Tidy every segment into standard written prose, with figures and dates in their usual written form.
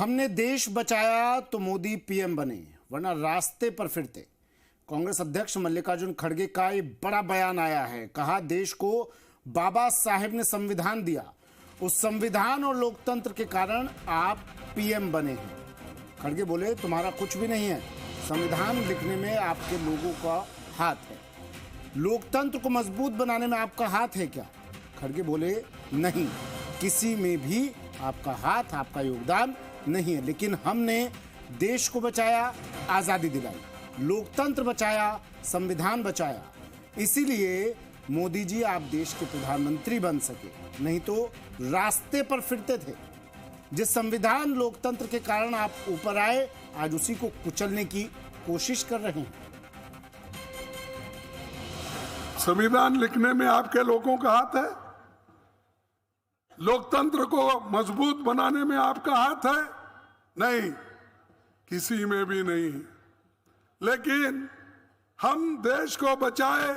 हमने देश बचाया तो मोदी पीएम बने, वरना रास्ते पर फिरते। कांग्रेस अध्यक्ष मल्लिकार्जुन खड़गे का ये बड़ा बयान आया है। कहा, देश को बाबा साहेब ने संविधान दिया, उस संविधान और लोकतंत्र के कारण आप पीएम बने हैं। खड़गे बोले, तुम्हारा कुछ भी नहीं है, संविधान लिखने में आपके लोगों का हाथ है। लोकतंत्र को मजबूत बनाने में आपका हाथ है क्या? खड़गे बोले, नहीं, किसी में भी आपका हाथ, आपका योगदान नहीं है। लेकिन हमने देश को बचाया, आजादी दिलाई, लोकतंत्र बचाया, संविधान बचाया, इसीलिए मोदी जी आप देश के प्रधानमंत्री बन सके, नहीं तो रास्ते पर फिरते थे। जिस संविधान लोकतंत्र के कारण आप ऊपर आए, आज उसी को कुचलने की कोशिश कर रहे हैं। संविधान लिखने में आपके लोगों का हाथ है, लोकतंत्र को मजबूत बनाने में आपका हाथ है? नहीं, किसी में भी नहीं। लेकिन हम देश को बचाए,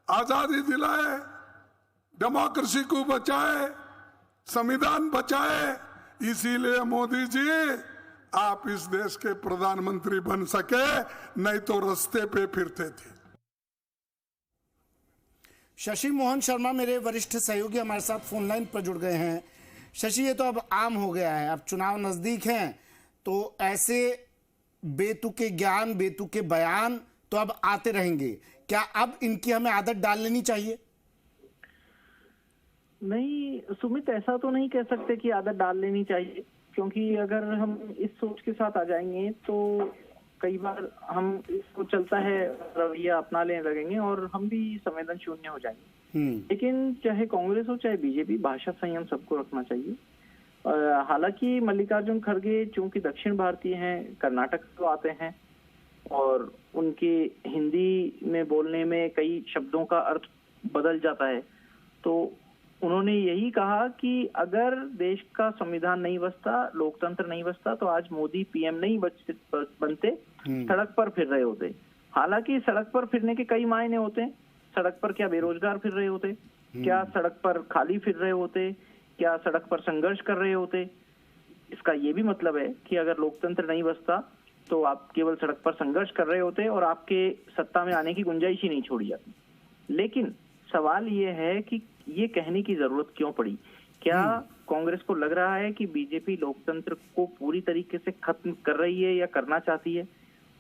आजादी दिलाए, डेमोक्रेसी को बचाए, संविधान बचाए, इसीलिए मोदी जी आप इस देश के प्रधानमंत्री बन सके, नहीं तो रास्ते पे फिरते थे। शशि मोहन शर्मा मेरे वरिष्ठ सहयोगी हमारे साथ फोन लाइन पर जुड़ गए हैं। शशि, ये तो अब आम हो गया है, अब चुनाव नजदीक हैं, तो ऐसे बेतुके ज्ञान, बेतुके बयान तो अब आते रहेंगे। क्या अब इनकी हमें आदत डाल लेनी चाहिए? नहीं सुमित, ऐसा तो नहीं कह सकते कि आदत डाल लेनी चाहिए, क्योंकि अगर हम इस सोच के साथ आ जाएंगे तो कई बार हम इसको चलता है रवैया अपना लेने लगेंगे और हम भी संवेदन शून्य हो जाएंगे। लेकिन चाहे कांग्रेस हो चाहे बीजेपी, भाषा संयम सबको रखना चाहिए। हालांकि मल्लिकार्जुन खड़गे चूंकि दक्षिण भारतीय हैं, कर्नाटक से आते हैं और उनके हिंदी में बोलने में कई शब्दों का अर्थ बदल जाता है, तो उन्होंने यही कहा कि अगर देश का संविधान नहीं बचता, लोकतंत्र नहीं बचता, तो आज मोदी पीएम नहीं बनते, सड़क पर फिर रहे होते। हालांकि सड़क पर फिरने के कई मायने होते हैं। सड़क पर क्या बेरोजगार फिर रहे होते, क्या सड़क पर खाली फिर रहे होते, क्या सड़क पर संघर्ष कर रहे होते? इसका ये भी मतलब है कि अगर लोकतंत्र नहीं बचता तो आप केवल सड़क पर संघर्ष कर रहे होते और आपके सत्ता में आने की गुंजाइश ही नहीं छोड़ी जाती। लेकिन सवाल ये है कि ये कहने की जरूरत क्यों पड़ी? क्या कांग्रेस को लग रहा है कि बीजेपी लोकतंत्र को पूरी तरीके से खत्म कर रही है या करना चाहती है?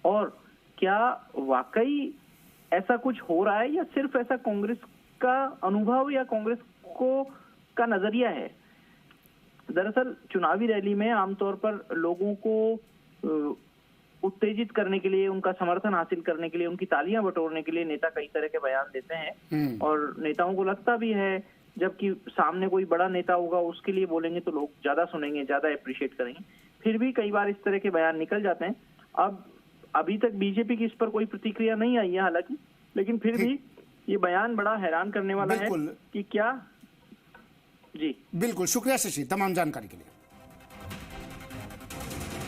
और क्या वाकई ऐसा कुछ हो रहा है या सिर्फ ऐसा कांग्रेस का अनुभव या कांग्रेस को का नजरिया है? दरअसल चुनावी रैली में आमतौर पर लोगों को उत्तेजित करने के लिए, उनका समर्थन हासिल करने के लिए, उनकी तालियां बटोरने के लिए नेता कई तरह के बयान देते हैं और नेताओं को लगता भी है जबकि सामने कोई बड़ा नेता होगा उसके लिए बोलेंगे तो लोग ज्यादा सुनेंगे, ज्यादा अप्रिशिएट करेंगे। फिर भी कई बार इस तरह के बयान निकल जाते हैं। अब अभी तक बीजेपी की इस पर कोई प्रतिक्रिया नहीं आई है हालांकि, लेकिन फिर भी ये बयान बड़ा हैरान करने वाला है कि क्या। जी बिल्कुल, शुक्रिया शशि तमाम जानकारी के लिए।